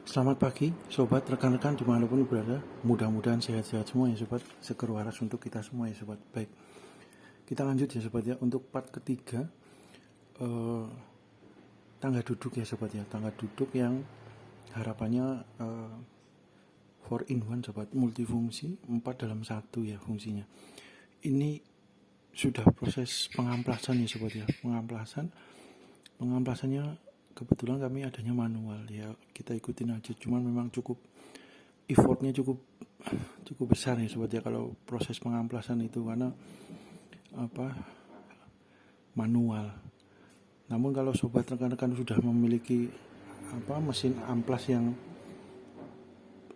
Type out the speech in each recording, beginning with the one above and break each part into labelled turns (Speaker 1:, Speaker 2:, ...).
Speaker 1: Selamat pagi, sobat, rekan-rekan dimanapun berada. Mudah-mudahan sehat-sehat semua ya sobat. Seger waras untuk kita semua ya sobat. Baik, kita lanjut ya sobat ya. Untuk part ketiga, tangga duduk ya sobat ya. Tangga duduk yang harapannya 4 in 1 sobat. Multifungsi, 4 dalam 1 ya fungsinya. Ini sudah proses pengamplasan ya sobat ya. Pengamplasannya kebetulan kami adanya manual ya, kita ikutin aja. Cuman memang effortnya cukup besar ya sobat ya kalau proses pengamplasan itu, karena manual. Namun kalau sobat rekan-rekan sudah memiliki mesin amplas yang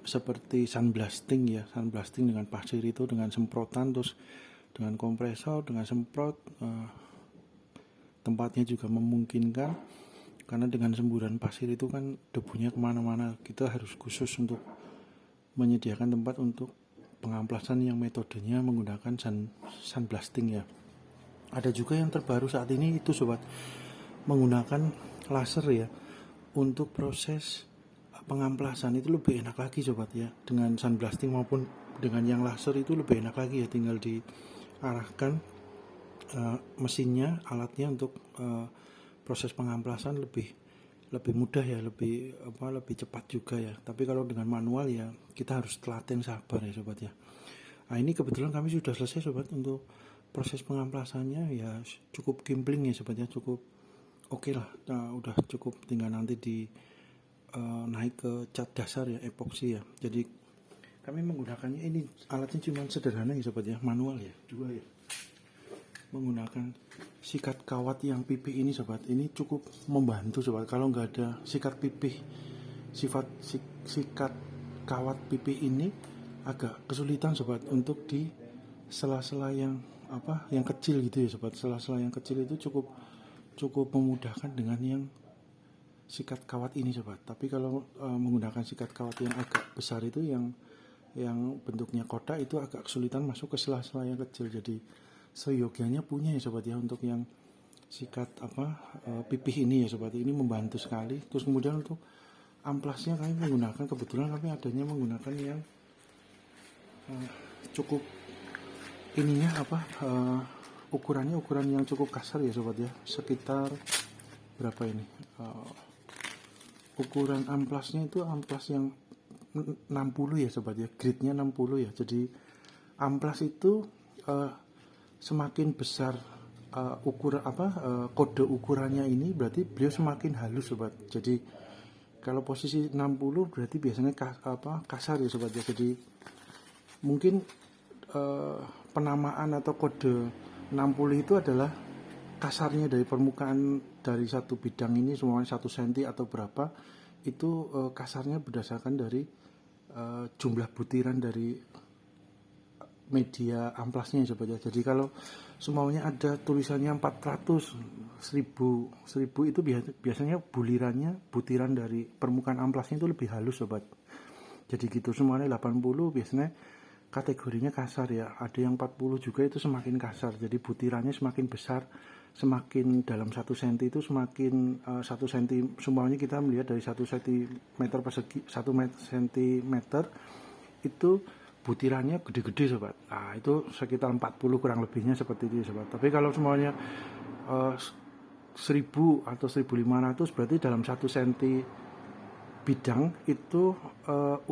Speaker 1: seperti sandblasting ya, sandblasting dengan pasir itu, dengan semprotan, terus dengan kompresor, dengan semprot, tempatnya juga memungkinkan. Karena dengan semburan pasir itu kan debunya kemana-mana, kita harus khusus untuk menyediakan tempat untuk pengamplasan yang metodenya menggunakan sandblasting ya. Ada juga yang terbaru saat ini itu sobat, menggunakan laser ya. Untuk proses pengamplasan itu lebih enak lagi sobat ya, dengan sandblasting maupun dengan yang laser itu lebih enak lagi ya. Tinggal diarahkan mesinnya, alatnya untuk proses pengamplasan lebih mudah ya, lebih cepat juga ya. Tapi kalau dengan manual ya kita harus telaten, sabar ya sobat ya. Nah, ini kebetulan kami sudah selesai sobat untuk proses pengamplasannya ya, cukup gimpling ya sobat ya, cukup oke lah. Nah, udah cukup, tinggal nanti naik ke cat dasar ya, epoksi ya. Jadi kami menggunakannya, ini alatnya cuma sederhana ya sobat ya, manual ya, dua ya, menggunakan sikat kawat yang pipih ini sobat. Ini cukup membantu sobat. Kalau nggak ada sikat pipih, sikat kawat pipih ini agak kesulitan sobat untuk di sela-sela yang kecil gitu ya sobat. Sela-sela yang kecil itu cukup memudahkan dengan yang sikat kawat ini sobat. Tapi kalau menggunakan sikat kawat yang agak besar itu, yang bentuknya kotak, itu agak kesulitan masuk ke sela-sela yang kecil. Jadi seyogianya punya ya sobat ya untuk yang sikat pipih ini ya sobat. Ini membantu sekali. Terus kemudian untuk amplasnya kami menggunakan, kebetulan kami adanya menggunakan yang cukup ininya ukuran yang cukup kasar ya sobat ya. Sekitar berapa ini, ukuran amplasnya itu amplas yang 60 ya sobat ya, grade-nya 60 ya. Jadi amplas itu semakin besar kode ukurannya ini, berarti beliau semakin halus sobat. Jadi kalau posisi 60 berarti biasanya kasar ya sobat ya. Jadi mungkin penamaan atau kode 60 itu adalah kasarnya dari permukaan dari satu bidang ini, semuanya 1 cm atau berapa, itu kasarnya berdasarkan dari jumlah butiran dari media amplasnya sobat ya. Jadi kalau semuanya ada tulisannya 400, 1000 itu biasanya butiran dari permukaan amplasnya itu lebih halus sobat. Jadi gitu. Semuanya 80 biasanya kategorinya kasar ya. Ada yang 40 juga, itu semakin kasar. Jadi butirannya semakin besar, semakin dalam 1 cm itu semakin 1 cm, semuanya kita melihat dari 1 cm persegi, 1 cm itu butirannya gede-gede sobat. Nah, itu sekitar 40 kurang lebihnya seperti itu sobat. Tapi kalau semuanya 1000 atau 1500 berarti dalam 1 cm bidang itu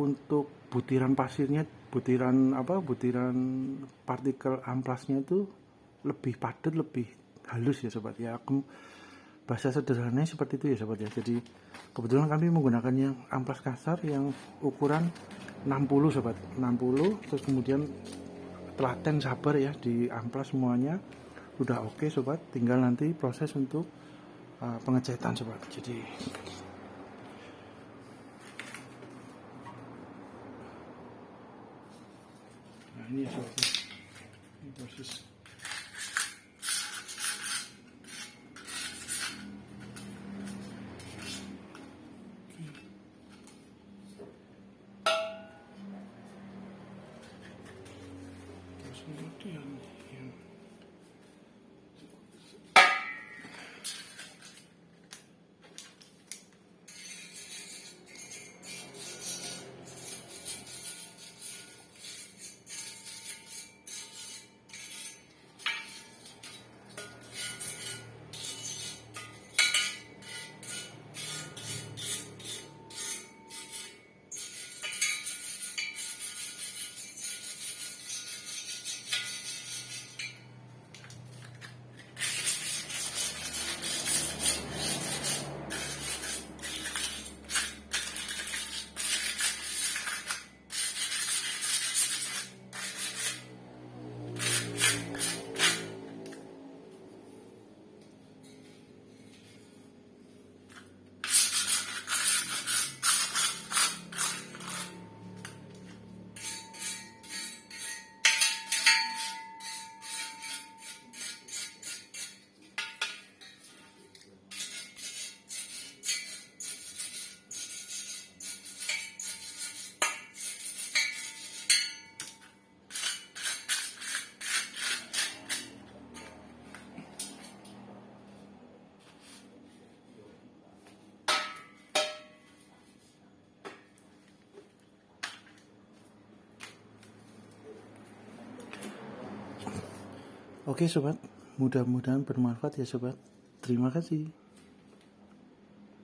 Speaker 1: untuk butiran pasirnya, butiran partikel amplasnya itu lebih padat, lebih halus ya sobat ya. Bahasa sederhananya seperti itu ya sobat ya. Jadi kebetulan kami menggunakan yang amplas kasar yang ukuran 60 sobat, 60. Terus kemudian telaten, sabar ya, di amplas semuanya udah oke sobat. Tinggal nanti proses untuk pengecetan sobat. Jadi nah ini ya sobat, ini proses. Kemudian yang Oke sobat, mudah-mudahan bermanfaat ya sobat. Terima kasih.